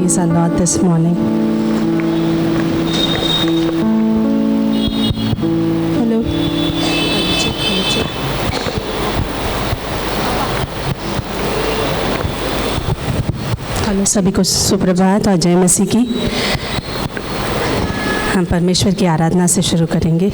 praise our Lord this morning. Hello. Hello, सभी को सुप्रभात और जय मसीह की। हम परमेश्वर की आराधना से शुरू करेंगे।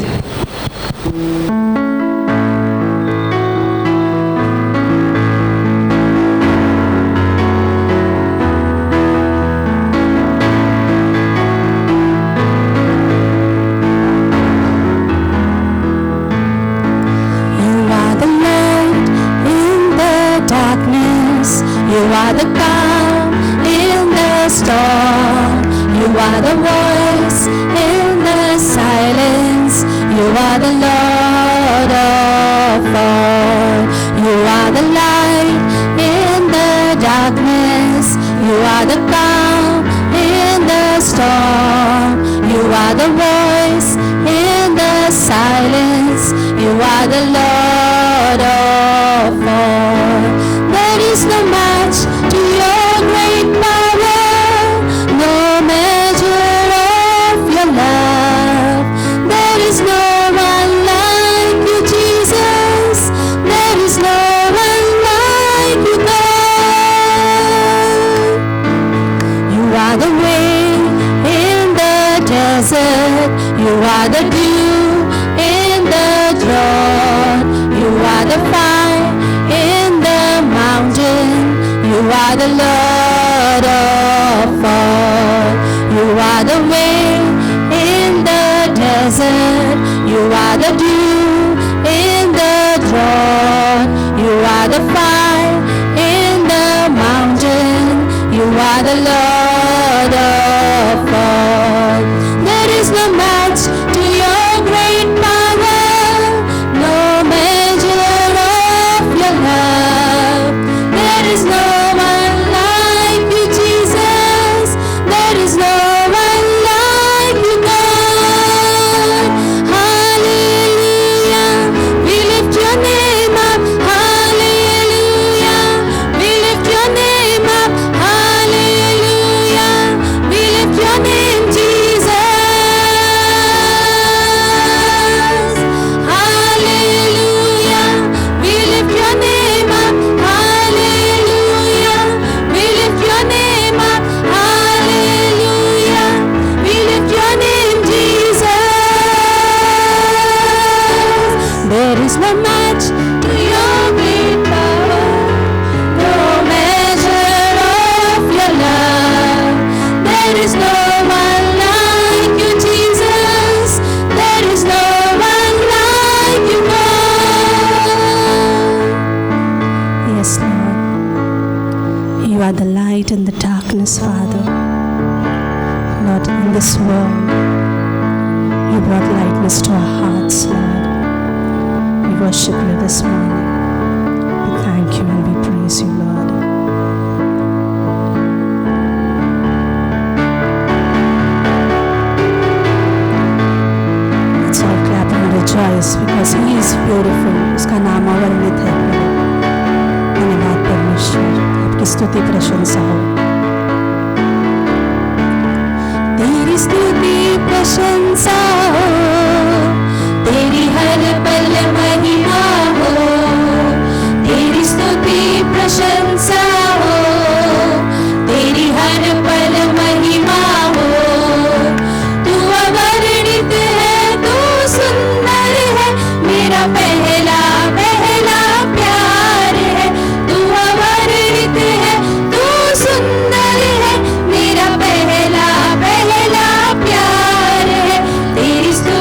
तेरी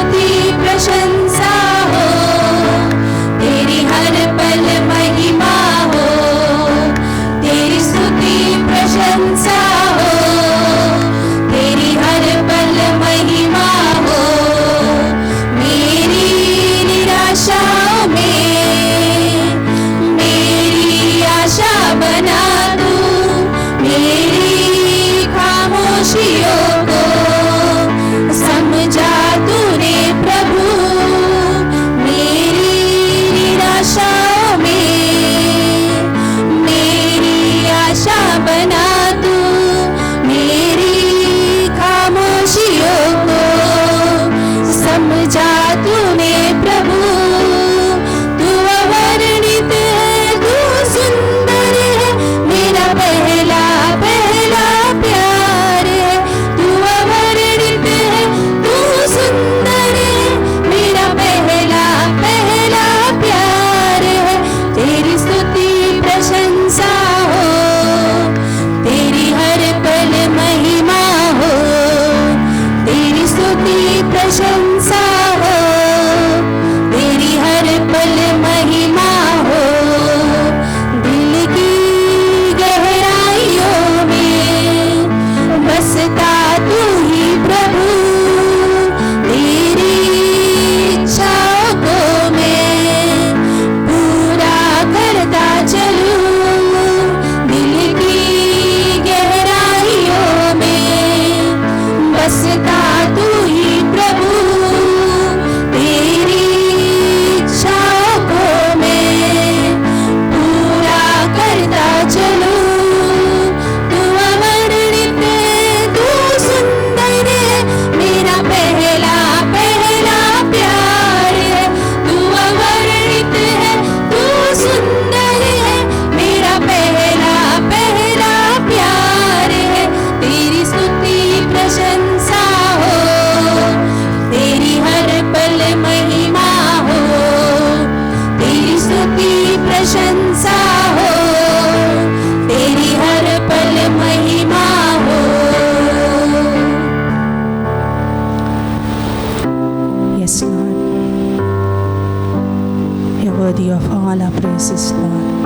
Jesus, Lord.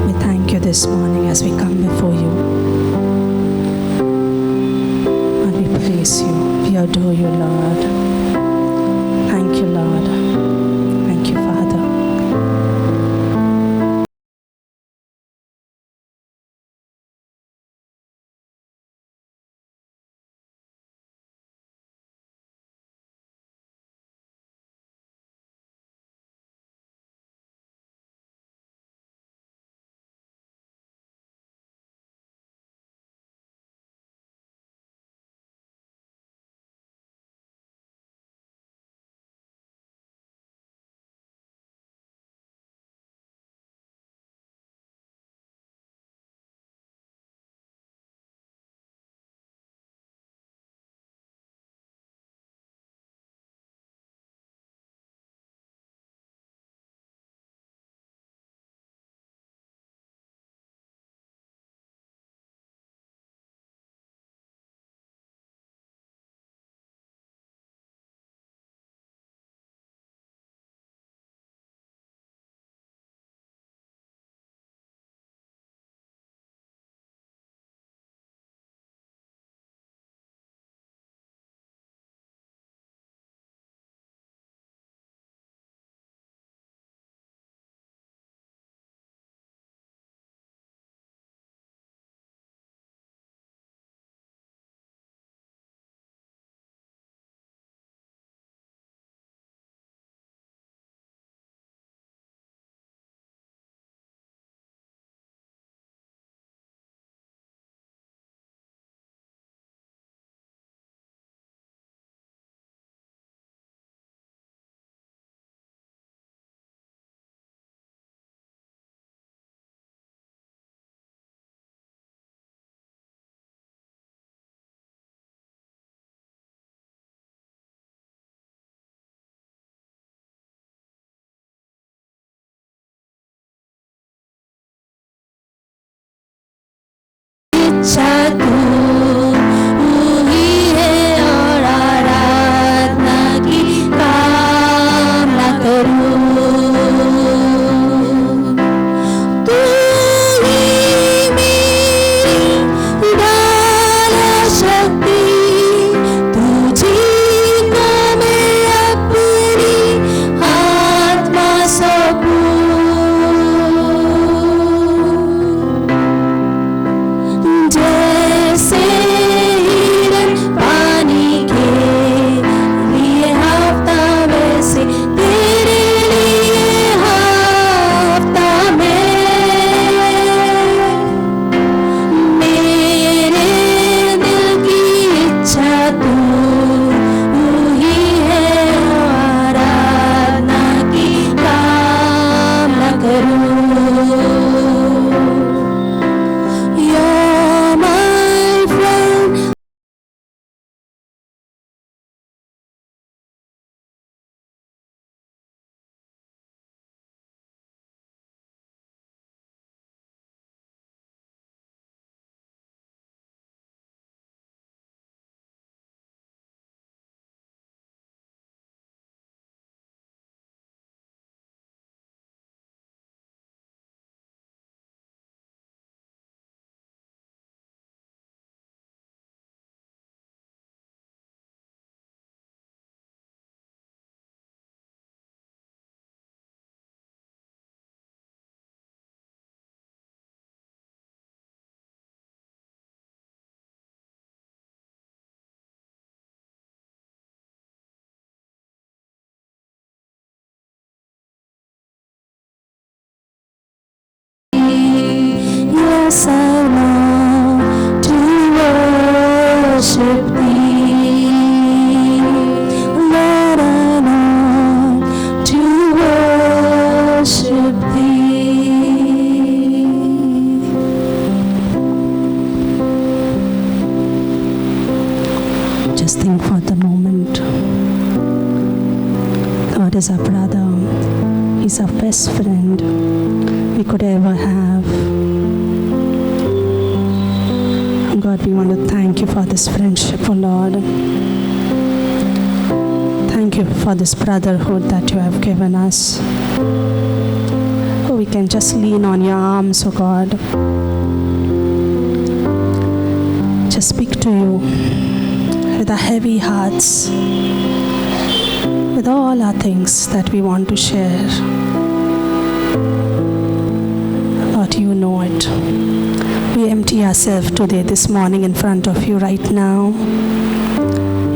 We thank you this morning as we come before you. And we praise you. We adore you, Lord. Thank you, Lord. Thank you, Father. इच्छा तू ही है और आराधना की कामना करूं। तू ही मेरी ढाल शक्ति, तुझी को मैं अपनी आत्मा सौंपूं। जैसे हिरन पानी के लिए हाफता, वैसे तेरे लिए हाफता में। मेरे दिल की इच्छा तू ही है, आराधना की कामना करूं। You're my friend. Yes, I long to worship thee. Lord, I long to worship thee. Just think for the moment. God is our brother. He's our best friend we could ever have. God, we want to thank you for this friendship, oh Lord. Thank you for this brotherhood that you have given us. Oh, we can just lean on your arms, oh God. Just speak to you with our heavy hearts, with all our things that we want to share. Lord, you know it. We empty ourselves today, this morning, in front of you right now.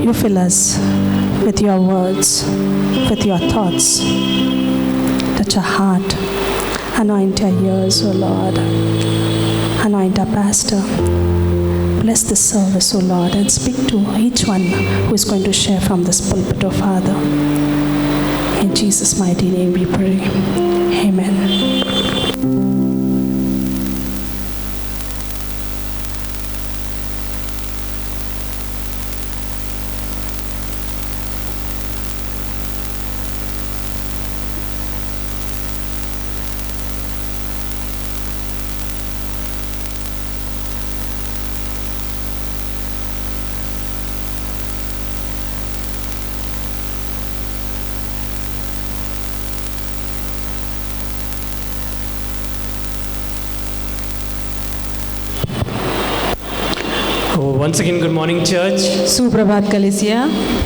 You fill us with your words, with your thoughts. Touch our heart. Anoint our ears, O Lord. Anoint our pastor. Bless this service, O Lord, and speak to each one who is going to share from this pulpit, O Father. In Jesus' mighty name we pray. Amen. Once again, good morning, church. सुप्रभात कलीसिया।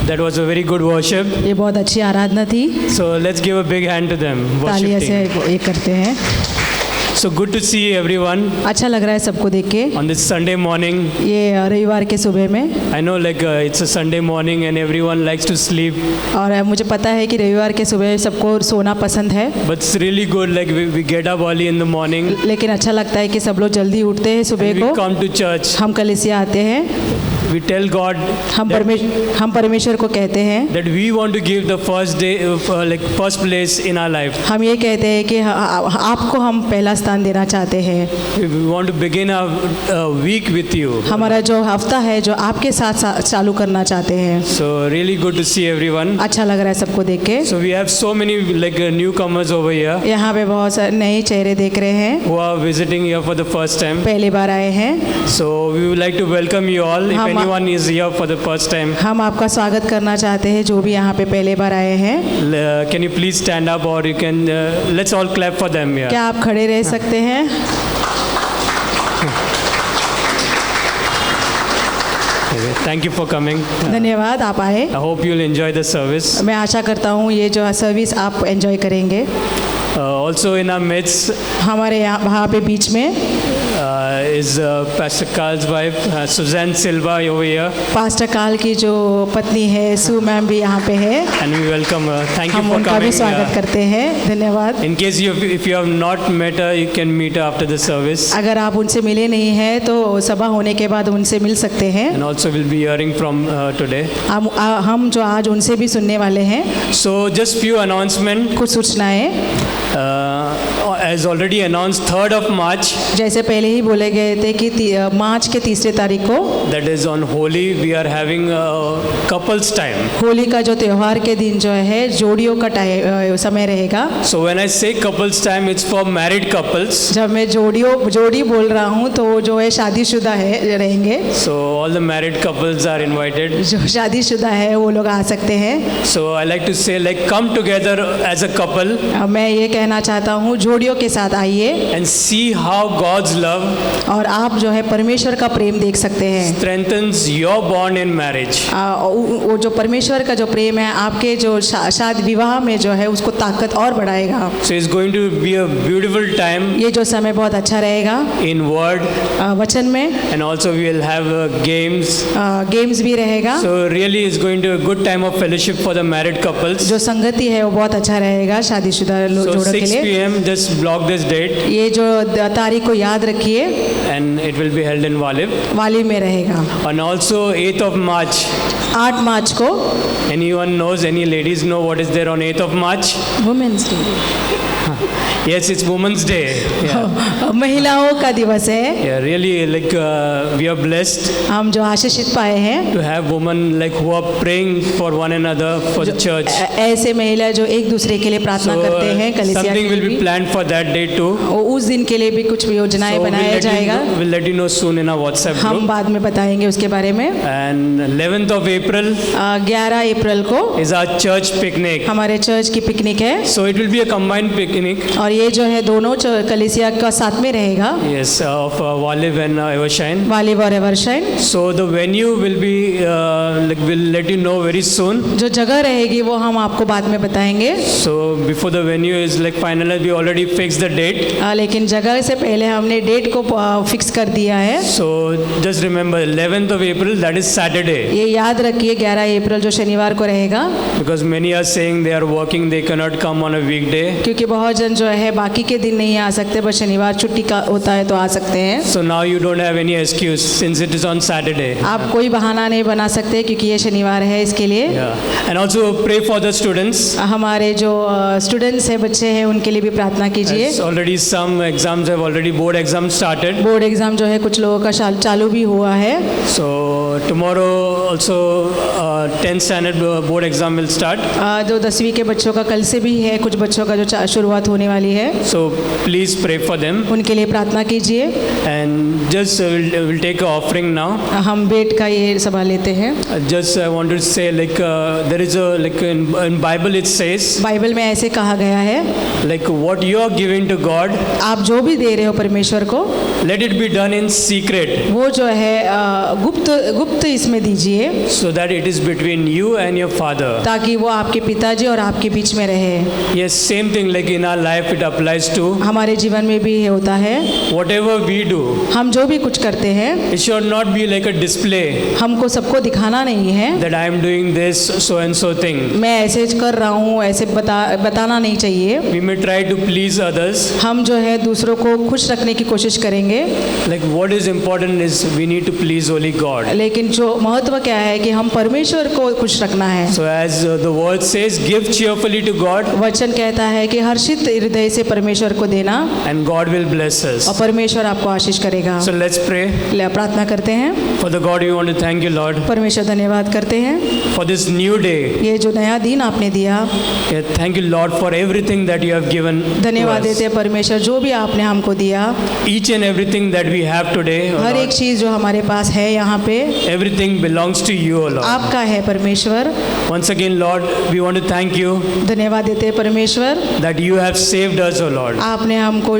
That was a very good worship. ये बहुत अच्छी आराधना थी। So let's give a big hand to them. तालियां Worship से team. ये करते हैं। So good to see everyone अच्छा लग रहा है सबको देख के। on this Sunday morning. ये रविवार के सुबह में। I know like it's a Sunday morning and everyone likes to sleep. और मुझे पता है कि रविवार के सुबह सबको सोना पसंद है। But it's really good like we get up early in the morning. लेकिन अच्छा लगता है कि सब लोग जल्दी उठते हैं सुबह And we को। come to church. हम कलीसिया आते हैं। We tell God हम परमेश्वर को कहते हैं that we want to give the first day like first place in our life. हम ये कहते हैं कि आपको हम पहला स्थान देना चाहते हैं। We want to begin our week with you. हमारा जो हफ्ता है जो आपके साथ चालू करना चाहते हैं। So really good to see everyone. अच्छा लग रहा है सबको देख के। So we have so many like newcomers over here यहाँ पे बहुत सारे नए चेहरे देख रहे हैं। who are visiting here for the first time. पहली बार आए हैं। So we would like to welcome you all. If हम- anyone is here for the first time, हम आपका स्वागत करना चाहते हैं जो भी यहाँ पे पहले बार आए हैं। can you please stand up or you can let's all clap for them. Yeah. क्या आप खड़े रह सकते हैं? Okay, thank you for coming. धन्यवाद आप आए। I hope you'll enjoy the service. मैं आशा करता हूँ ये जो सर्विस आप एंजॉय करेंगे। Also in our midst हमारे यहाँ पे बीच में is Pastor Carl's wife, Suzanne Silva over here. Pastor काल की जो पत्नी है सू मैम भी यहाँ पे है। And we welcome her. Thank you हम for उनका भी coming. स्वागत करते हैं। धन्यवाद। In case if you have not met her, you can meet her after the service. अगर आप उनसे मिले नहीं हैं तो सभा होने के बाद उनसे मिल सकते हैं। And also we'll be hearing from today. हम जो आज उनसे भी सुनने वाले हैं। So just few announcement. कुछ सूचनाएं। As already announced, 3rd of March. जैसे पहले ही बोले गए थे कि मार्च के 3 तारीख को That is on Holi. We are having couples time. Holi का जो त्योहार के दिन जो है जोड़ियों का समय रहेगा। So when I say couples time, it's for married couples. जब मैं जोड़ी बोल रहा हूँ तो वो जो है शादीशुदा है रहेंगे। So all the married couples are invited. जो शादीशुदा है वो लोग आ सकते हैं। So I like to say like come together as a couple मैं ये कहना चाहता हूँ जोड़ियों के साथ आइए and see how God's love और आप जो है परमेश्वर का प्रेम देख सकते हैं। strengthens your bond in marriage. वो जो परमेश्वर का जो प्रेम है आपके जो शादी विवाह में जो है उसको ताकत और बढ़ाएगा। So it's going to be a beautiful time ये जो समय बहुत अच्छा रहेगा in word वचन में। and also we will have games. Games भी रहेगा। So really it's going to be a good time of fellowship for the married couples. जो संगति है वो बहुत अच्छा रहेगा शादीशुदा So जोड़ों के 6 लिए। p.m. just block this date ये जो तारीख को याद रखिए and it will be held in Walib. वाली में रहेगा। And also 8th of March. 8 मार्च को Anyone knows, any ladies know what is there on 8th of March? Women's day Yes, it's Women's Day. Yeah, महिलाओं का दिवस है। yeah, really, like we are blessed हम जो आशीषित पाए हैं, to have women like who are praying for one another for the church. ऐसे महिला जो एक दूसरे के लिए प्रार्थना So करते हैं, कलीसिया something के will लिए be भी। planned for that day too. उस दिन के लिए भी कुछ योजनाएं So बनाया जाएगा। we'll let you know soon in our WhatsApp हम group. बाद में बताएंगे उसके बारे में। And 11th of April 11 अप्रैल को is our church picnic. हमारे चर्च की पिकनिक है, So it will be a combined picnic. और ये जो है दोनों कलीसिया का साथ में रहेगा, Yes, of Waliv and Evershine. Waliv और Evershine. So the venue will be like we'll let you know very soon. जो जगह रहेगी वो हम आपको बाद में बताएंगे। So before the venue is like finalized, we already fixed the date. लेकिन जगह से पहले हमने डेट को फिक्स कर दिया है। So just remember 11th of April, that is Saturday. ये याद रखिए 11 अप्रैल जो शनिवार को रहेगा, Because many are saying they are working, they cannot come on a weekday. क्योंकि बहुत जन जो है बाकी के दिन नहीं आ सकते, बस शनिवार छुट्टी का होता है तो आ सकते हैं। So now you don't have any excuse since it is on Saturday. आप कोई बहाना नहीं बना सकते क्योंकि ये शनिवार है इसके लिए। Yeah. And also pray for the students. हमारे जो स्टूडेंट्स हैं, बच्चे हैं, उनके लिए भी प्रार्थना कीजिए। As already some exams have already board exams started. Board exam जो है कुछ लोगों का चालू भी हुआ है। So tomorrow also 10th standard board exam will start. जो 10वीं के बच्चों का कल से भी है, कुछ बच्चों का जो शुरुआत होने वाली है, So please pray for them. उनके लिए प्रार्थना कीजिए। And just we'll take an offering now. हम बेट का ये सभा लेते हैं। Just I want to say like there is a like in Bible it says Bible में ऐसे कहा गया है, like what you are giving to God, आप जो भी दे रहे हो परमेश्वर को, let it be done in secret, वो जो है गुप्त इसमें दीजिए, so that it is between you and your Father. ताकि वो आपके पिताजी और आपके बीच में रहे। Yes, same thing like in our life it applies to हमारे जीवन में भी ये होता है। whatever we do. हम जो भी कुछ करते हैं, It should not be like a display हमको सबको दिखाना नहीं है, that I am doing this so and so thing. मैं ऐसे कर रहा हूँ, ऐसे बताना नहीं चाहिए। We may try to please others. हम जो है दूसरों को खुश रखने की कोशिश करेंगे, Like what is important is we need to please only God. लेकिन जो महत्व क्या है कि हम परमेश्वर को खुश रखना है। So as the word says, give cheerfully to God वचन कहता है कि हर्षित हृदय से परमेश्वर को देना, and God will bless us. और परमेश्वर आपको आशीष करेगा। So let's pray. प्रार्थना करते हैं। For the God, we want to thank you, Lord, परमेश्वर धन्यवाद करते हैं for this new day. ये जो नया दिन आपने दिया। Yeah, thank you, Lord, for everything that you have given to धन्यवाद us. देते हैं परमेश्वर जो भी आपने हमको दिया, Each and everything that we have today, oh her Lord, एक चीज़ जो हमारे पास है यहाँ पे everything belongs to you, oh Lord. आपका है परमेश्वर। Once again, Lord, we want to thank you धन्यवाद देते हैं परमेश्वर, that you have saved us, oh Lord. आपने हमको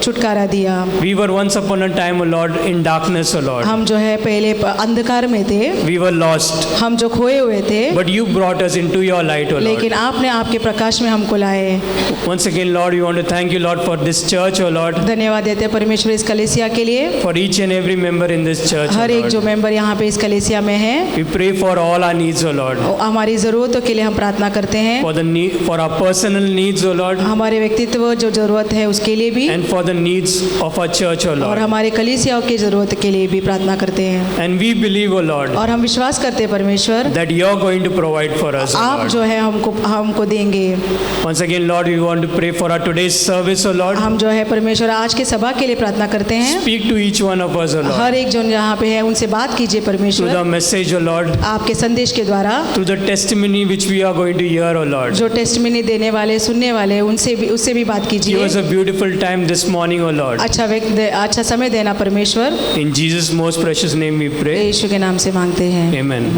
छुटकारा दिया। We were once upon a time, oh Lord, in darkness, oh Lord. हम जो है पहले अंधकार में थे, We were lost, हम जो खोए हुए थे, but you brought us into your light, oh Lord. लेकिन आपने आपके प्रकाश में हमको लाए। Once again, Lord, we want to thank you, Lord, for this church, oh Lord, धन्यवाद देते हैं परमेश्वर इस कलीसिया के लिए, for each and every member in this church, oh हर एक जो Lord. मेंबर यहाँ पे इस कलीसिया में है। We pray for all our needs, oh Lord, हमारी ज़रूरतों के लिए हम प्रार्थना करते हैं, for the need, for our personal needs, oh Lord, हमारे व्यक्तित्व जो ज़रूरत है उसके लिए भी, and for the needs of our church, oh और Lord. हमारे कलीसियाओं की ज़रूरत के लिए भी प्रार्थना करते हैं। And we believe, oh Lord, और हम विश्वास करते हैं परमेश्वर, that you're going to provide for us, oh आप Lord. जो है हमको देंगे। Once again, Lord, we want to pray for our today's service, oh Lord. हम जो है परमेश्वर आज के सभा के लिए प्रार्थना करते हैं। Speak to each one of us, oh Lord, हर एक जन यहाँ पे है उनसे बात कीजिए through परमेश्वर, the message, oh Lord, आपके संदेश के द्वारा, through the testimony which we are going to hear, oh Lord. जो टेस्टमनी देने वाले, सुनने वाले, उससे भी बात Give कीजिए। us a beautiful time this morning, oh Lord. अच्छा समय देना परमेश्वर, In Jesus' most precious name we pray. यीशु के नाम से मांगते हैं। Amen.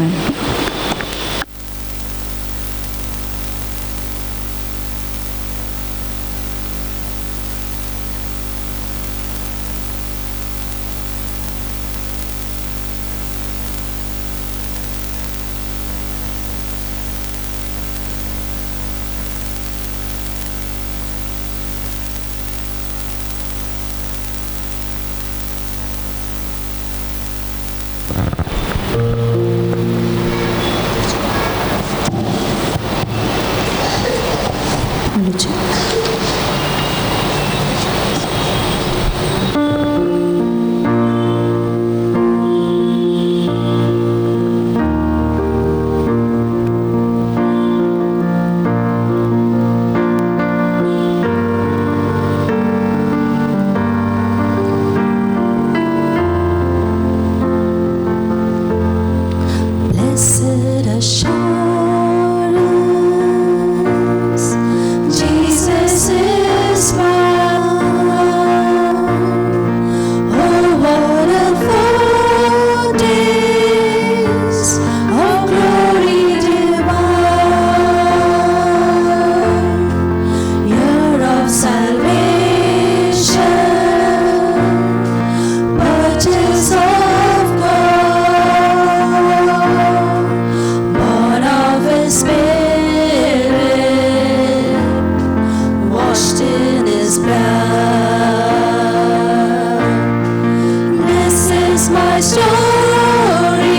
is my story.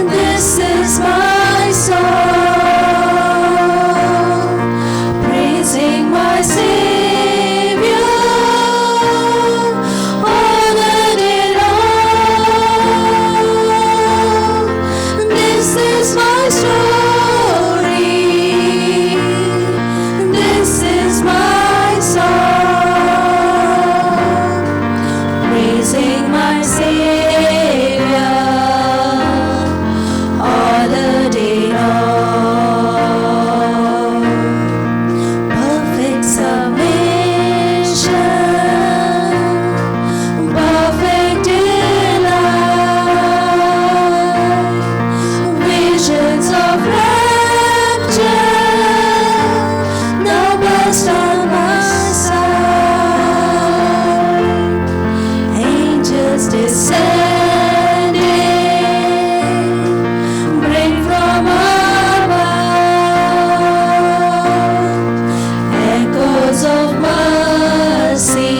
This is my song, praising my Savior all the day long. This is my story. This is my song, praising my Savior all the day long. Perfect submission, perfect delight, visions of rapture now burst on my sight. Angels descending, bring from above echoes of mercy,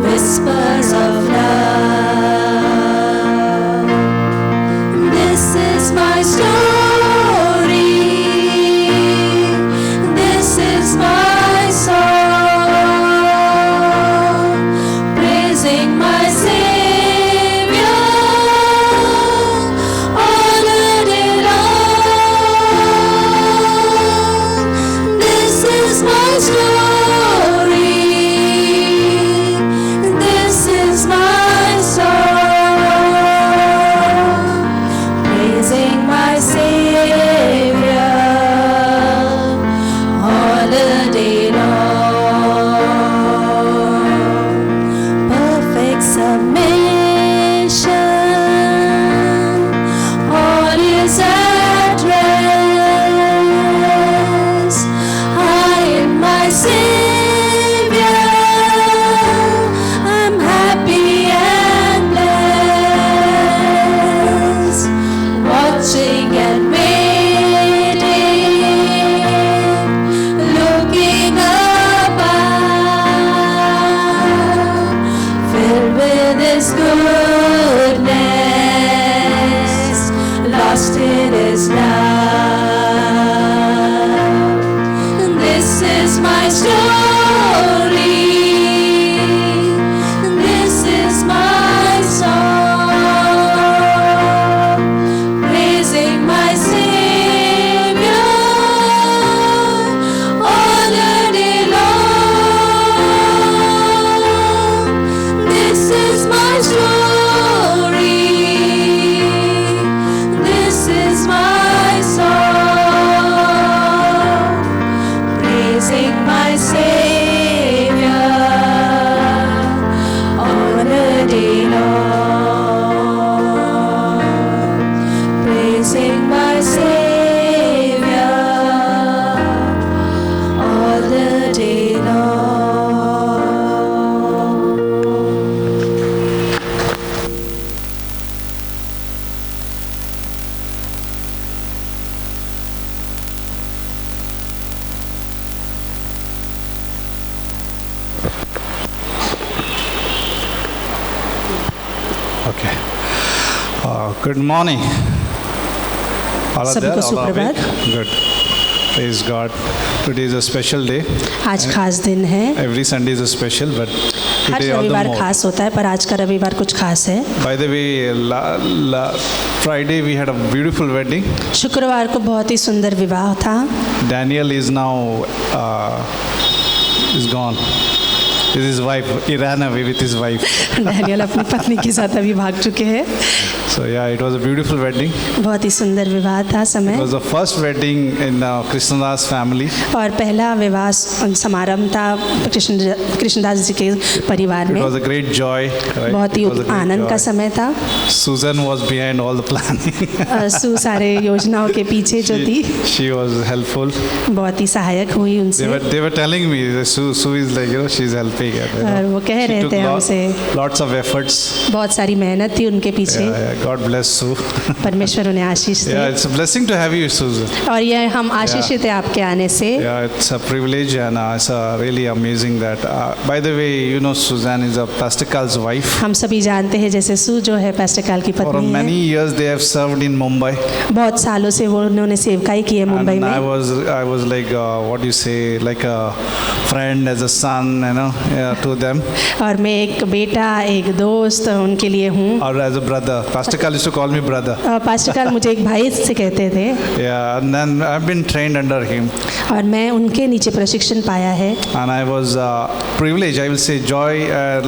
whispers of love. This is my story. This is my song, praising my Savior all the day long. This is my story. This is my song, praising my Savior all the day long. Perfect submission, all is at rest. I am my Savior, I'm happy and blessed, watching and waiting, looking above, filled with His goodness, lost in His love. This is my story. This is my song, praising my Savior all the day long. This is my story. This is my song, praising my Savior all the day long. Praising my Savior all the day long. Okay. Good morning. All are सबको there? All are सुप्रभात। awake? Good. Praise God. Today is a special day. आज खास दिन है। Every Sunday is a special, but her today all the रविवार more. खास होता है, पर आज का रविवार कुछ खास है। By the way, Friday we had a beautiful wedding. शुक्रवार को बहुत ही सुंदर विवाह था। Daniel is now is gone. With his wife. He ran away with his wife. Daniel अपनी पत्नी के साथ अभी भाग चुके हैं। So yeah, it was a beautiful wedding. बहुत ही सुंदर विवाह था It समय, was the first wedding in Krishnadas family. और पहला विवाह समारंभ था कृष्णदास जी के परिवार It में। was a great joy. Right? बहुत ही It was a great आनंद का joy. समय था। Susan was behind all the planning. सू सारे योजनाओं के पीछे जो थी, she was helpful. बहुत ही सहायक हुई उनसे। They were telling me that Sue is like, she's helping. और वो कह She रहे took थे हमसे, lots of efforts. बहुत सारी मेहनत थी उनके पीछे। Yeah, God bless Sue. परमेश्वर उन्हें आशीष दे। Yeah, it's a blessing to have you, Susan. और ये हम आशीषित है आपके आने से। Yeah, it's a privilege and it's really amazing that. By the way, you know Suzanne is a Pastor Carl's wife. हम सभी जानते हैं जैसे सू जो है पास्टर काल की For पत्नी many है। years they have served in Mumbai. बहुत सालों से वो उन्होंने सेवकाई की है मुंबई And I में। was like, what do you say, like a friend, as a son, you know, to them, और मैं एक बेटा एक दोस्त उनके लिए हूँ। or as a brother. Pastor Carl used to call me brother. Pastor काल मुझे एक भाई से कहते थे Yeah, and then I've been trained under him, और मैं उनके नीचे प्रशिक्षण पाया है। and I was privileged. I will say joy,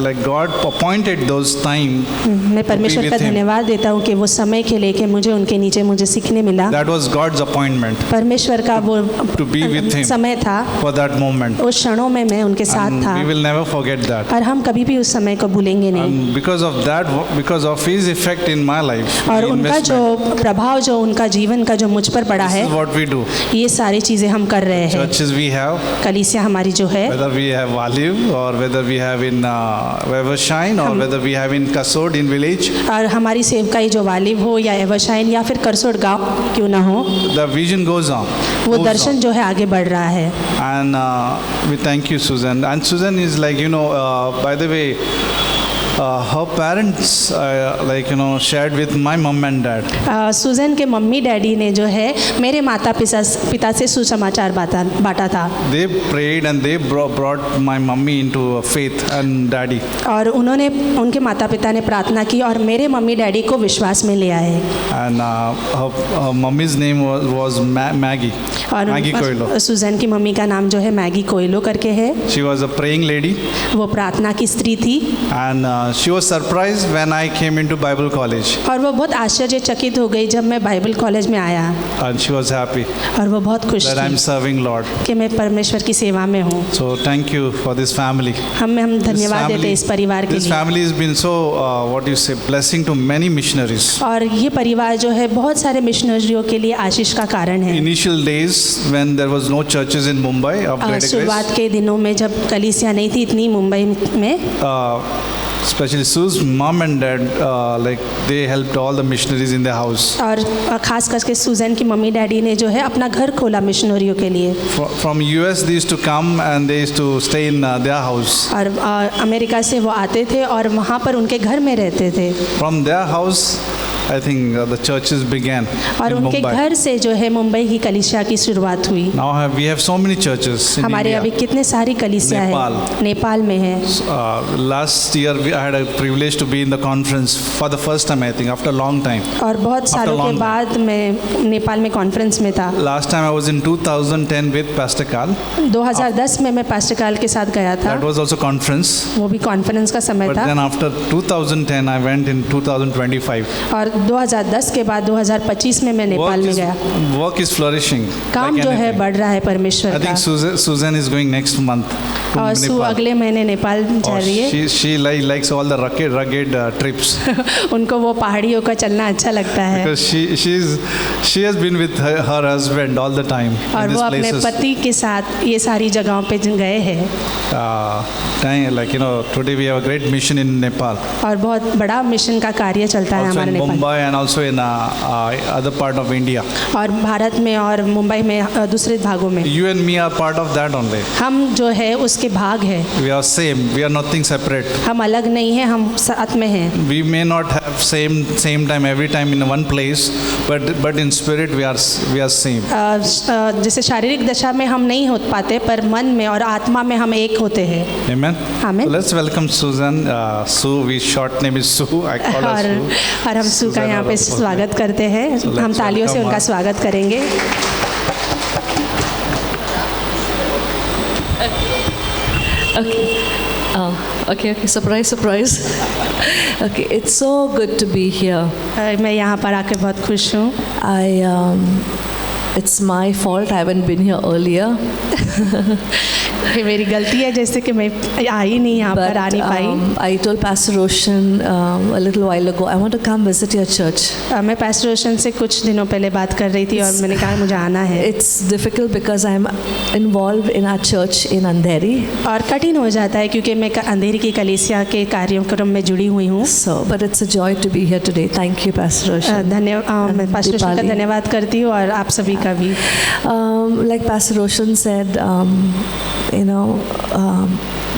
like God appointed those time. मैं परमेश्वर का with him. धन्यवाद देता हूँ कि वो समय के लेके मुझे उनके नीचे मुझे सीखने मिला। That was God's appointment परमेश्वर का वो to be with him समय था। for that moment. उस क्षणों में मैं उनके साथ And था we will never forget that. और हम कभी भी उस समय को भूलेंगे नहीं। And because of that, because of his effect in my life, और the उनका जो investment, प्रभाव जो उनका जीवन का जो मुझ पर पड़ा this है is what we do. ये सारी चीज़ें हम कर रहे हैं। Churches we have, कलीसिया हमारी जो है whether we have Olive or whether we have in Evershine or whether we have in Kasod in village, और हमारी सेवकाई जो वालिव हो या एवरशाइन या फिर करसोड़ गांव क्यों ना हो the vision goes on. वो Moves दर्शन on. जो है आगे बढ़ रहा है। And we thank you, Susan. And Susan is like, you know, by the way, her parents, like, you know, shared with my mom and dad. सुजन के mummy daddy ने जो है मेरे माता पिता से सुसमाचार बांटा था They prayed and they brought my mummy into faith and daddy. और उन्होंने उनके माता पिता ने प्रार्थना की और मेरे मम्मी डैडी को विश्वास में ले आए। And her mummy's name was Maggie. Maggie Coelho. और सुजन की मम्मी का नाम जो है मैगी कोयलो करके है। She was a praying lady. वो प्रार्थना की स्त्री थी And she was surprised when I came into Bible college. और वो बहुत आश्चर्यचकित हो गई जब मैं बाइबल कॉलेज में आया And she was happy और वो बहुत खुश that I'm थी serving Lord. कि मैं परमेश्वर की सेवा में हूँ। So thank you for this family. हम This धन्यवाद देते हैं इस परिवार के this लिए। family has been so, what do you say, blessing to many missionaries. और ये परिवार जो है बहुत सारे मिशनरियों के लिए आशीष का कारण है। Initial days when there was no churches in Mumbai of Greater Grace, शुरुआत के दिनों में जब कलीसिया नहीं थी इतनी मुंबई में, especially Sue's mom and dad, like they helped all the missionaries in their house. और खास करके सुजन की मम्मी डैडी ने जो है अपना घर खोला मिशनरियों के लिए। From US they used to come and they used to stay in their house. और अमेरिका से वो आते थे और वहाँ पर उनके घर में रहते थे। From their house, I think the churches began और in उनके Mumbai. घर से जो है मुंबई की कलीसिया की शुरुआत हुई। Now we have so many churches in हमारे India. अभी कितने सारी कलीसिया नेपाल। है। नेपाल में है। Last year I had a privilege to be in the conference for the first time, I think, after a long time. और बहुत सालों के long बाद मैं नेपाल में कॉन्फ्रेंस में था। Last time I was in 2010 with Pastor Carl. 2010 में मैं पास्टर काल के साथ गया था। That was also conference. वो भी कॉन्फ्रेंस का समय But था। then after 2010 I went in 2025. और 2010 के बाद 2025 में मैं नेपाल में गया। Work is flourishing. काम like जो है anything. बढ़ रहा है I परमेश्वर think का। Susan is going next month to और सु Nepal. अगले महीने नेपाल जा Oh, रही है। she likes all the rugged trips उनको वो पहाड़ियों का चलना अच्छा लगता है। because she has been with her husband all the time और in वो these अपने places. पति के साथ ये सारी जगहों पे गए हैं। Like, you know, today we have a great mission in Nepal. और बहुत बड़ा मिशन का कार्य चलता है Also हमारे in Nepal. Mumbai and also in other part of India. और भारत में और मुंबई में दूसरे भागों में You and me are part of that only. हम जो है उसके भाग हैं। We are same. We are nothing separate. हम अलग नहीं हैं, हम साथ में हैं। We may not have same time every time in one place, but in spirit we are same. जैसे शारीरिक दशा में हम नहीं हो पाते पर मन में और आत्मा में हम एक होते हैं। Amen. Amen. So let's welcome Susan. Sue, we short name is Sue. I call her Sue. और हम सू का Susan यहाँ पे Arapova. स्वागत करते हैं। So let's हम तालियों से welcome उनका her. स्वागत करेंगे। Okay. Surprise. Okay, it's so good to be here. मैं यहाँ पर आके बहुत खुश हूँ। It's my fault I haven't been here earlier. कि मेरी गलती है जैसे कि मैं आई नहीं यहाँ पर आ नहीं पाई। I told Pastor Roshan a little while ago, I want to come visit your church. मैं पास्टर रोशन से कुछ दिनों पहले बात कर रही थी और मैंने कहा मुझे आना है। It's difficult because I'm involved in our church in Andheri. और कठिन हो जाता है क्योंकि मैं अंधेरी की कलीसिया के कार्यक्रम में जुड़ी हुई हूँ। So, but it's a joy to be here today. Thank you, Pastor Roshan. धन्यवाद, मैं पास्टर रोशन का धन्यवाद करती हूँ और आप सभी का भी। Like Pastor Roshan said,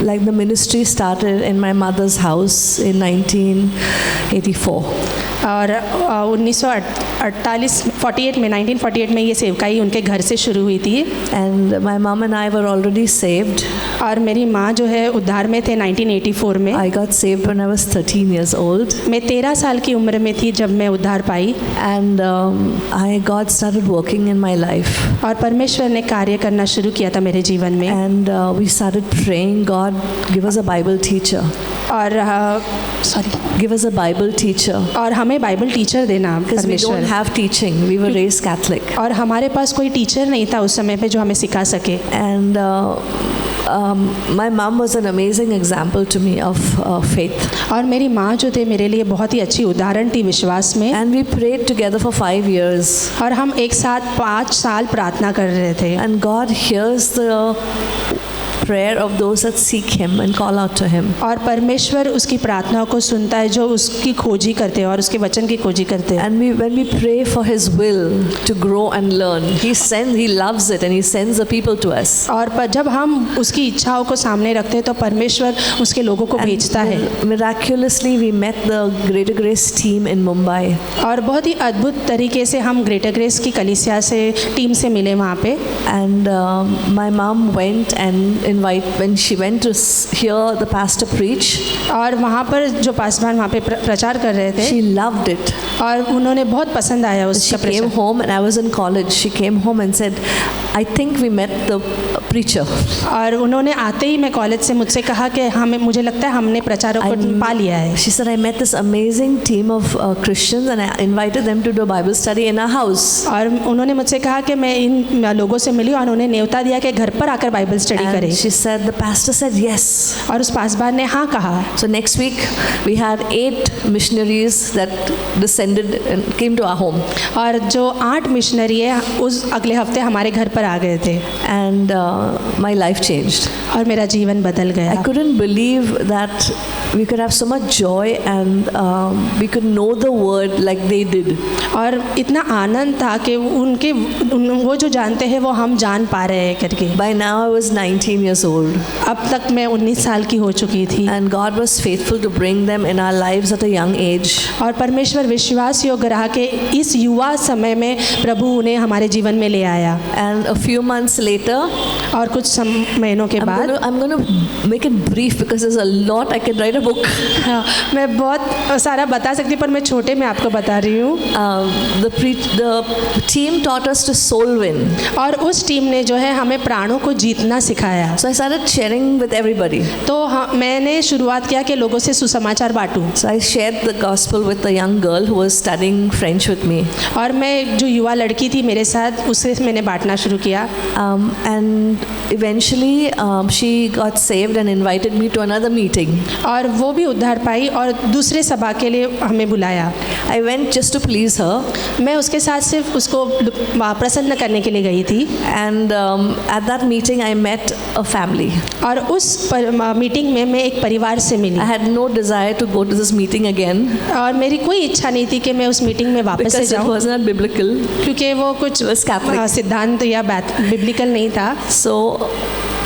like the ministry started in my mother's house in 1984. और 1948 में ये सेवकाई उनके घर से शुरू हुई थी। And my mom and I were already saved. और मेरी माँ जो है उद्धार में थे 1984 में। I got saved when I was 13 years old. मैं 13 साल की उम्र में थी जब मैं उद्धार पाई। And God started working in my life. और परमेश्वर ने कार्य करना शुरू किया था मेरे जीवन में। And we started praying, God, give us a Bible teacher. और Give us a Bible teacher. और हमें बाइबल टीचर देना Because we don't परमेश्वर। have teaching. We were raised Catholic. और हमारे पास कोई टीचर नहीं था उस समय पे जो हमें सिखा सके। And my mom was an amazing example to me of faith. और मेरी माँ जो थे मेरे लिए बहुत ही अच्छी उदाहरण थी विश्वास में। And we prayed together for 5 years. और हम एक साथ 5 साल प्रार्थना कर रहे थे। And God hears the prayer of those that seek Him and call out to Him. और परमेश्वर उसकी प्रार्थनाओं को सुनता है जो उसकी खोजी करते हैं और उसके वचन की खोजी करते हैं। And when we pray for His will to grow and learn, He loves it and He sends the people to us. और जब हम उसकी इच्छाओं को सामने रखते हैं तो परमेश्वर उसके लोगों को भेजता है। Miraculously, we met the Greater Grace team in Mumbai. और बहुत ही अद्भुत तरीके से हम ग्रेटर ग्रेस की कलीसिया से टीम से मिले वहाँ पे। And my mom went and when she went to hear the pastor preach. और वहाँ पर जो पासवान वहाँ पे प्रचार कर रहे थे। She loved it. और उन्होंने बहुत पसंद आया उसका प्रचार। She came home and I was in college. She came home and said, I think we met the preacher. और उन्होंने आते ही मैं कॉलेज से मुझसे कहा कि मुझे लगता है हमने प्रचारों को पा लिया है। She said, I met this amazing team of Christians and I invited them to do a Bible study in our house. और उन्होंने मुझसे कहा कि मैं इन लोगों से मिली और उन्हें न्योता दिया कि घर पर आकर बाइबल स्टडी करें। She said, the pastor said yes. और उस पासवान ने हाँ कहा। So next week we had 8 missionaries that descended and came to our home. और जो 8 मिशनरी है उस अगले हफ्ते हमारे घर पर आ गए थे। And my life changed. और मेरा जीवन बदल गया। I couldn't believe that we could have so much joy and we could know the word like they did. और इतना आनंद था कि वो जो जानते हैं वो हम जान पा रहे हैं करके। By now I was 19 years old. अब तक मैं 19 साल की हो चुकी थी। And God was faithful to bring them in our lives at a young age. और परमेश्वर विश्वास योग्य रहा कि इस युवा समय में प्रभु उन्हें हमारे जीवन में ले आया। And a few months later, और कुछ महीनों के बाद, I'm going to make it brief because there's a lot. I can write a book. हाँ, मैं बहुत सारा बता सकती पर मैं छोटे में आपको बता रही हूँ। The team taught us to soul win. और उस टीम ने जो है हमें प्राणों को जीतना सिखाया। So I started sharing with everybody. तो मैंने शुरुआत किया कि लोगों से सुसमाचार बांटूं। So I shared the gospel with a young girl who was studying French with me. और मैं जो युवा लड़की थी मेरे साथ उससे मैंने बांटना शुरू किया। And eventually she got saved and invited me to another meeting. और वो भी उद्धार पाई और दूसरे सभा के लिए हमें बुलाया। I went just to please her. मैं उसके साथ सिर्फ उसको प्रसन्न करने के लिए गई थी। And at that meeting I met a family. और उस मीटिंग में मैं एक परिवार से मिली। I had no desire to go to this meeting again. और मेरी कोई इच्छा नहीं थी कि मैं उस मीटिंग में वापस से जाऊं। Because it was not biblical. क्योंकि वो कुछ सिद्धांत या बिब्लिकल नहीं था। So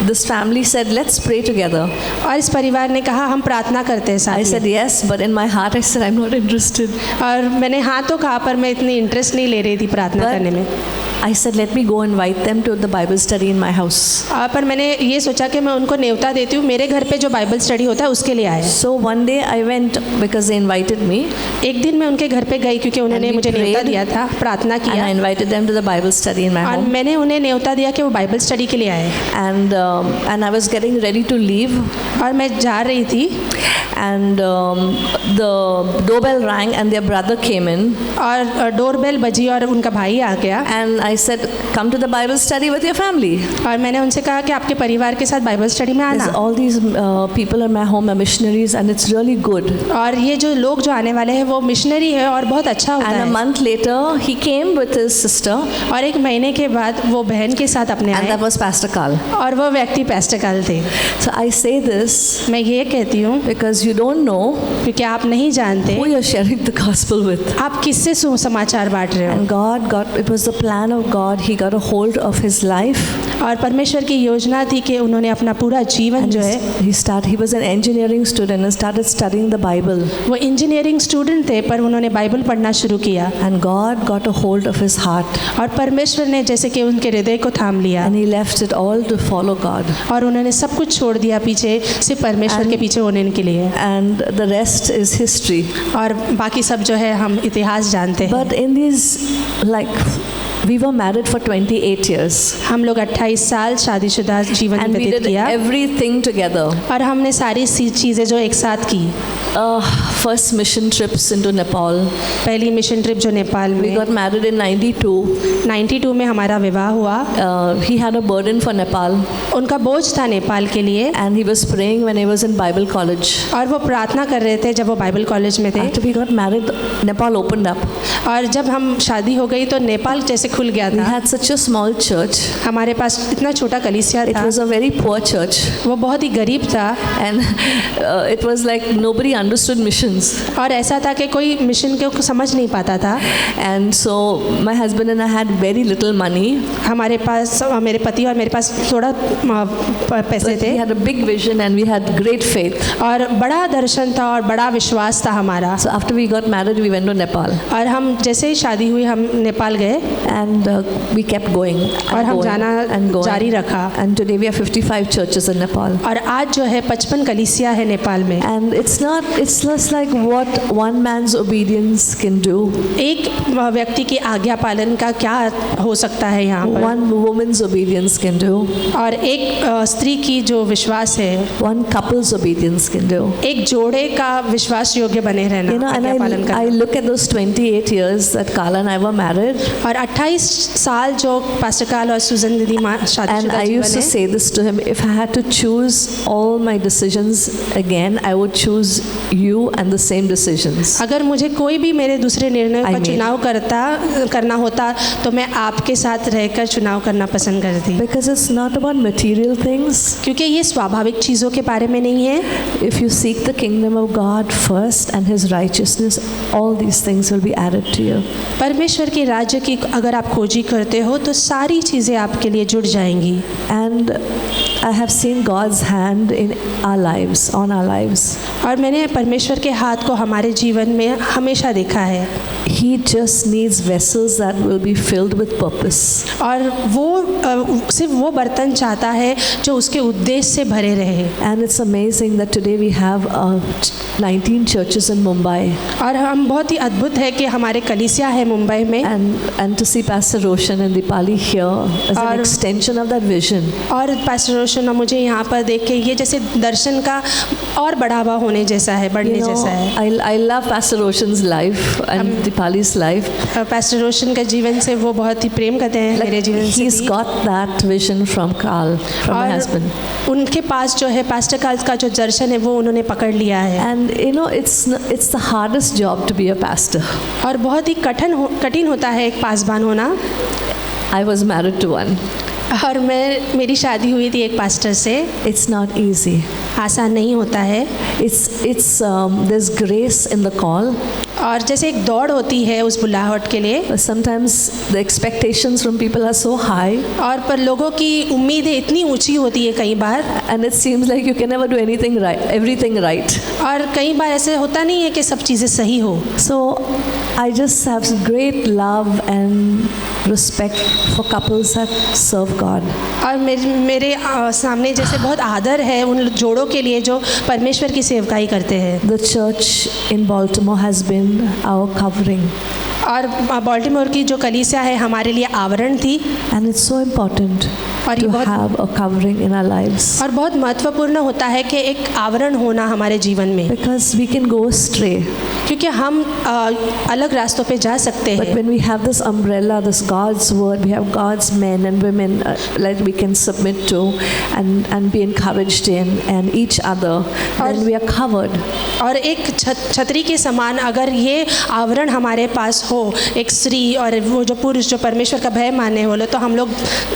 this family said, let's pray together. और इस परिवार ने कहा हम प्रार्थना करते हैं साथ में। I said yes, but in my heart I said I'm not interested. और मैंने हाँ तो कहा पर मैं इतनी इंटरेस्ट नहीं ले रही थी प्रार्थना करने में। I said let me go invite them to the Bible study in my house. पर मैंने ये सोचा कि मैं उनको न्योता देती हूँ मेरे घर पे जो बाइबल स्टडी होता है उसके लिए आए। So one day I went because they invited me. एक दिन मैं उनके घर पे गई क्योंकि उन्होंने मुझे न्योता दिया था, प्रार्थना किया। And I invited them to the Bible study in my home. और मैंने उन्हें न्योता दिया कि वो बाइबल स्टडी के लिए आए। And I was getting ready to leave, और मैं जा रही थी and the doorbell rang, and their brother came in, और डोरबेल बजी और उनका भाई आ गया and I said, "Come to the Bible study with your family." और मैंने उनसे कहा कि आपके परिवार के साथ बाइबल स्टडी में आना। All these people in my home are missionaries, and it's really good. और ये जो लोग जो आने वाले हैं वो मिशनरी है और बहुत अच्छा होता And a है। month later, he came with his sister, और एक महीने के बाद वो बहन के साथ अपने and आए that was Pastor Carl. और वो व्यक्ति पेस्टर काल थे। So I say this मैं ये कहती हूँ because you don't know क्योंकि आप नहीं जानते who you're sharing the gospel with. आप किससे समाचार बांट रहे हो। And it was the plan of God. He got a hold of his life. और परमेश्वर की योजना थी कि उन्होंने अपना पूरा जीवन जो है, He was an engineering student and started studying the Bible. वो इंजीनियरिंग स्टूडेंट थे पर उन्होंने बाइबल पढ़ना शुरू किया And God got a hold of his heart. और परमेश्वर ने जैसे कि उनके हृदय को थाम लिया And he left it all to follow God. और उन्होंने सब कुछ छोड़ दिया पीछे, सिर्फ परमेश्वर के पीछे होने के लिए। And the rest is history. और बाकी सब जो है हम इतिहास जानते हैं। But in these, we were married for 28 years. हम लोग 28 साल शादीशुदा जीवन And we व्यतीत did किया everything together. और हमने सारी चीज़ें जो एक साथ की। First mission trips into Nepal. पहली मिशन ट्रिप जो नेपाल We में got married in 92. 92 में हमारा विवाह हुआ। He had a burden for Nepal, उनका बोझ था नेपाल के लिए and he was praying when he was in Bible college. और वो प्रार्थना कर रहे थे जब वो बाइबल कॉलेज में थे। After we got married, Nepal opened up. और जब हम शादी हो गई तो नेपाल जैसे खुल गया We था। had such a small church. हमारे पास इतना छोटा कलीसिया It था, was a very poor church, वो बहुत ही गरीब था and it was like nobody understood missions. और ऐसा था कि कोई मिशन को समझ नहीं पाता था। And so my husband and I had very little money. हमारे पास, मेरे पति और मेरे पास थोड़ा पैसे But थे we had a big vision and we had great faith. और बड़ा दर्शन था और बड़ा विश्वास था हमारा। So after we got married, we went to Nepal, और हम जैसे ही शादी हुई हम नेपाल गए and we kept going और and हम going जाना and going. जारी रखा। And today we have 55 churches in Nepal. और आज जो है 55 कलीसिया है नेपाल में। And it's just like what one man's obedience can do. एक व्यक्ति की आज्ञा पालन का क्या हो सकता है यहाँ पर, One woman's obedience can do. और एक स्त्री की जो विश्वास है, One couple's obedience can do. एक जोड़े का विश्वास योग्य बने रहना, You know, and आज्ञा पालन I करना। look at those 28 years that Carla and I were married, और 28 साल जो पास्टर काल और सुजन दीदी and शादीशुदा I जीवन used to है, say this to him: if I had to choose all my decisions again, I would choose you and the same decisions. अगर मुझे कोई भी मेरे दूसरे निर्णयों I का mean- चुनाव करना होता तो मैं आपके साथ रहकर चुनाव करना पसंद करती, Because it's not about material things. क्योंकि ये स्वाभाविक चीज़ों के बारे में नहीं है। If you seek the kingdom of God first and His righteousness, all these things will be added to you. परमेश्वर के राज्य की अगर आप खोजी करते हो तो सारी चीज़ें आपके लिए जुड़ जाएंगी। And I have seen God's hand in our lives, on our lives. और मैंने परमेश्वर के हाथ को हमारे जीवन में हमेशा देखा है। He just needs vessels that will be filled with purpose. और वो सिर्फ वो बर्तन चाहता है जो उसके उद्देश्य से भरे रहे। And it's amazing that today we have 19 churches in Mumbai. और हम बहुत ही अद्भुत है कि हमारे कलीसिया है मुंबई में, And to see Pastor Roshan and Dipali here as an और- extension of that vision. और पास्टर रोशन मुझे यहाँ पर देख के ये जैसे दर्शन का और बढ़ावा होने जैसा है, बढ़ने You know, जैसा है। I love Pastor Roshan's life and Dipali's life. Pastor Roshan का जीवन से वो बहुत ही प्रेम करते हैं, मेरे जीवन से He's भी। got that vision from Carl, from my और husband. उनके पास जो है पास्टर काल का जो दर्शन है वो उन्होंने पकड़ लिया है। And you know, it's the hardest job to be a pastor. और बहुत ही कठिन होता है एक पासबान होना। I was married to one. और मेरी शादी हुई थी एक पास्टर से। It's not easy. आसान नहीं होता है। There's grace in the call. और जैसे एक दौड़ होती है उस बुलाहट के लिए, But sometimes the expectations from people are so high, और पर लोगों की उम्मीदें इतनी ऊंची होती है कई बार, and it seems like you can never do everything right. और कई बार ऐसे होता नहीं है कि सब चीज़ें सही हो। So I just have great love and respect for couples that serve God. और मेरे सामने जैसे बहुत आदर है उन जोड़ों के लिए जो परमेश्वर की सेवकाई करते हैं। The church in Baltimore has been our covering, और बाल्टीमोर की जो कलीसिया है हमारे लिए आवरण थी। and it's so important. और ये to बहुत have a covering in our lives. और बहुत महत्वपूर्ण होता है कि एक आवरण होना हमारे जीवन में, Because we can go astray. क्योंकि हम अलग रास्तों पे जा सकते But हैं. when we have this umbrella, this God's word, we have God's men and women like we can submit to and be encouraged in, and each other, then we are covered. और एक छतरी के समान अगर ये आवरण हमारे पास हो, एक स्त्री और वो जो पुरुष जो परमेश्वर का भय मानने वाले, तो हम लोग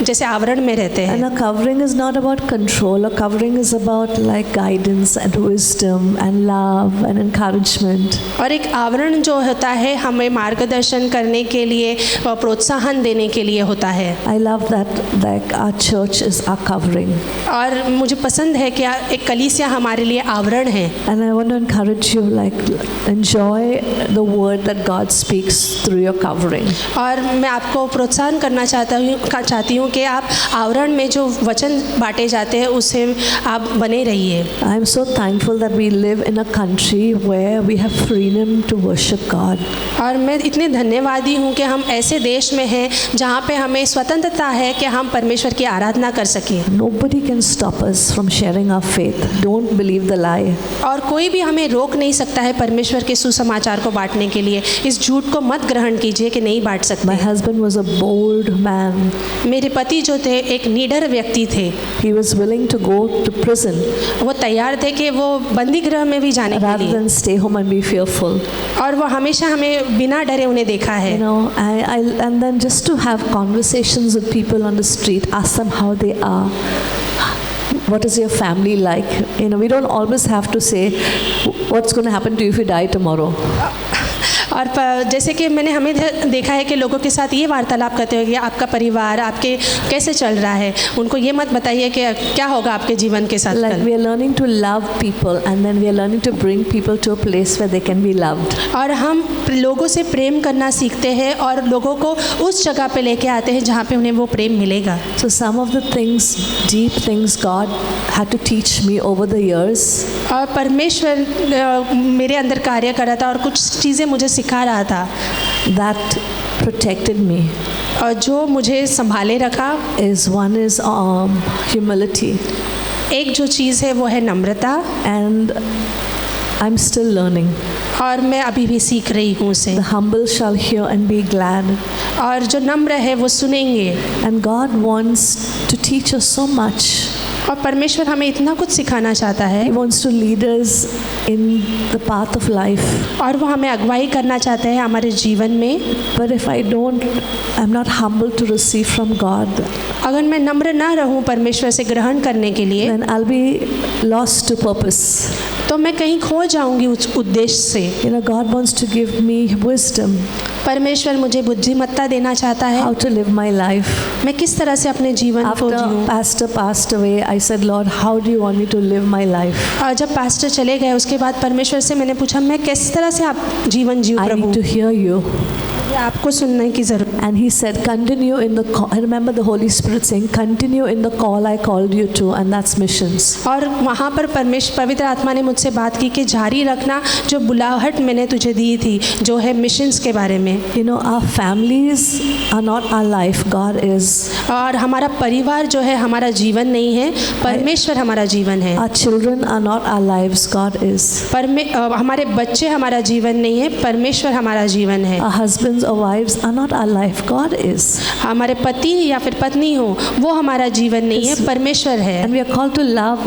जैसे आवरण में रहते And हैं. a covering is not about control. A covering is about like guidance and wisdom and love and encouragement. और एक आवरण जो होता है हमें मार्गदर्शन करने के लिए और प्रोत्साहन देने के लिए होता है. I love that like our church is our covering. और मुझे पसंद है कि एक कलीसिया हमारे लिए आवरण है. And I want to encourage you like enjoy the word that God speaks through your covering. और मैं आपको प्रोत्साहन करना चाहती हूँ कि आप आवरण में जो वचन बांटे जाते हैं उससे आप बने रहिए. I am so thankful that we live in a country where we have freedom to worship God. और मैं इतने धन्यवादी हूँ कि हम ऐसे देश में हैं जहाँ पे हमें स्वतंत्रता है कि हम परमेश्वर की आराधना कर सकें. Nobody can stop us from sharing our faith. Don't believe the lie. और कोई भी हमें रोक नहीं सकता है परमेश्वर के सुसमाचार को बांटने के लिए. इस झूठ को मत ग्रहण कीजिए कि नहीं बांट My सकते. husband was a bold man. मेरे पति जो थे एक निडर व्यक्ति थे. He was willing to go to prison वो तैयार थे कि वो बंदी गृह में भी जाने के rather लिए, than stay home and be fearful. और वो हमेशा हमें बिना डरे उन्हें देखा है. You know, and then just to have conversations with people on the street, ask them how they are. What is your family like? You know, we don't always have to say what's going to happen to you if you die tomorrow. और जैसे कि मैंने हमें देखा है कि लोगों के साथ ये वार्तालाप करते हुए कि आपका परिवार आपके कैसे चल रहा है, उनको ये मत बताइए कि क्या होगा आपके जीवन के साथ Like कल. we are learning to love people, and then we are learning to bring people to a place where they can be loved. और हम लोगों से प्रेम करना सीखते हैं और लोगों को उस जगह पे लेके आते हैं जहाँ पे उन्हें वो प्रेम मिलेगा. So some of the things, deep things God had to teach me over the years. और परमेश्वर मेरे अंदर कार्य कर रहा था और कुछ चीज़ें मुझे सिखा रहा था That protected me. और जो मुझे संभाले रखा. One is humility, एक जो चीज़ है वो है नम्रता, and I'm still learning. और मैं अभी भी सीख रही हूँ उसे. The humble shall hear and be glad. और जो नम्र है वो सुनेंगे. And God wants to teach us so much. और परमेश्वर हमें इतना कुछ सिखाना चाहता है. He wants to lead us in the path of life. और वो हमें अगुवाई करना चाहते हैं हमारे जीवन में. But if I'm not humble to receive from God, अगर मैं नम्र ना रहूं परमेश्वर से ग्रहण करने के लिए, then I'll be lost to purpose. तो मैं कहीं खो जाऊंगी उस उद्देश्य से. You know, God wants to give me wisdom परमेश्वर मुझे बुद्धिमत्ता देना चाहता है how to live my life. मैं किस तरह से अपने जीवन को After जीऊं. Pastor passed away, I said, Lord, how do you want me to live my life? और जब पास्टर चले गए उसके बाद परमेश्वर से मैंने पूछा मैं किस तरह से आप जीवन जीऊं I Prabhu. need to hear you. मुझे आपको सुनने की जरूरत. And he said, continue in the call. I remember the Holy Spirit saying, continue in the call I called you to, and that's missions. और वहाँ पर पवित्र आत्मा ने मुझसे बात की कि जारी रखना जो बुलाहट मैंने तुझे दी थी, जो है मिशंस के बारे में. You know, our families are not our life, God is. और हमारा परिवार जो है हमारा जीवन नहीं है, परमेश्वर हमारा जीवन है. Our children are not our lives, God is. हमारे बच्चे हमारा जीवन नहीं है, परमेश्वर हमारा जीवन है. Our husbands or wives are not our life, God is. हमारे पति या फिर पत्नी हो वो हमारा जीवन नहीं है, परमेश्वर है. And we are called to love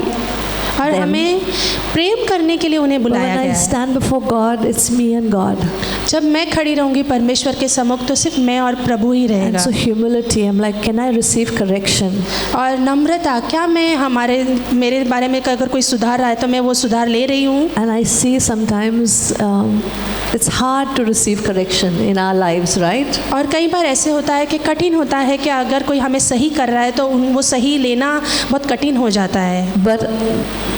और them. हमें प्रेम करने के लिए उन्हें But बुलाया when I गया है. stand before God, it's me and God. जब मैं खड़ी रहूंगी परमेश्वर के सम्मुख तो सिर्फ मैं और प्रभु ही And रहेगा. so humility, I'm like, can I receive correction? और नम्रता, क्या मैं मेरे बारे में अगर कोई सुधार रहा है तो मैं वो सुधार ले रही हूँ. And I see sometimes it's hard to receive correction in our lives, right? और कई बार ऐसे होता है कि कठिन होता है कि अगर कोई हमें सही कर रहा है तो वो सही लेना बहुत कठिन हो जाता है. But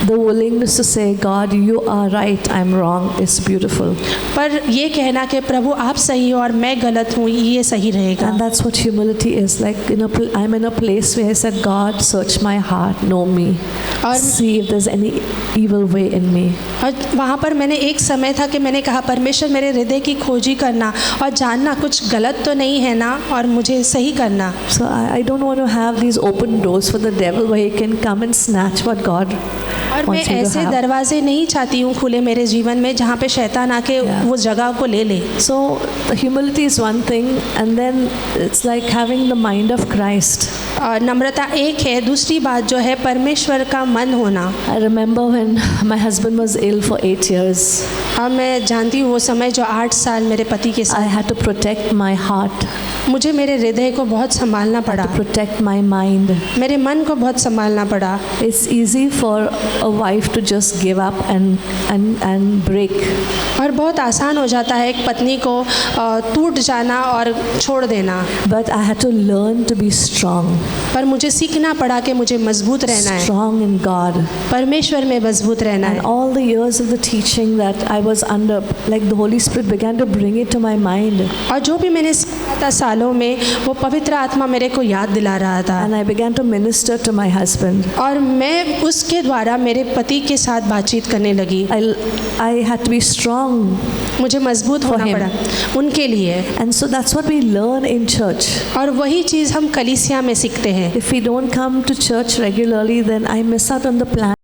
the willingness to say, God, you are right, I'm wrong, is beautiful. पर ये कहना कि प्रभु आप सही हो और मैं गलत हूँ, ये सही रहेगा। And that's what humility is. Like I'm in a place where I said, God, search my heart, know me, और see if there's any evil way in me. और वहाँ पर मैंने एक समय था कि मैंने कहा परमेश्वर मेरे हृदय की खोजी करना और जानना कुछ गलत तो नहीं है ना, और मुझे सही करना। So I don't want to have these open doors for the devil where he can come and snatch what God और मैं wants me to ऐसे have. दरवाजे नहीं चाहती हूँ खुले मेरे जीवन में जहाँ पे शैतान आके वो जगह को ले ले। So the humility is one thing, and then it's like having the mind of Christ. और नम्रता एक है, दूसरी बात जो है परमेश्वर का मन होना। I remember when my husband was ill for 8 years. और मैं जानती हूँ वो समय जो 8 साल मेरे पति के I साथ, had to protect my heart, मुझे मेरे हृदय को बहुत संभालना पड़ा, to protect my mind. मेरे मन को बहुत संभालना पड़ा। It's easy for a wife to just give up and break. और बहुत आसान हो जाता है एक पत्नी को टूट जाना और छोड़ देना, But I had to learn to be strong. पर मुझे सीखना पड़ा कि मुझे मजबूत रहना है, Strong in God. परमेश्वर में मजबूत रहना And है। all the years of the teaching that I was under, like the Holy Spirit began to bring it to my mind. और जो भी मैंने सीखा था सालों में, वो पवित्र आत्मा मेरे को याद दिला रहा था, And I began to minister to my husband. और मैं उसके द्वारा मेरे पति के साथ बातचीत करने लगी। I had to be strong. मुझे मजबूत For होना him. पड़ा उनके लिए, And so that's what we learn in church. और वही चीज़ हम कलीसिया में सीखते हैं। If we don't come to church regularly, then I miss out on the plan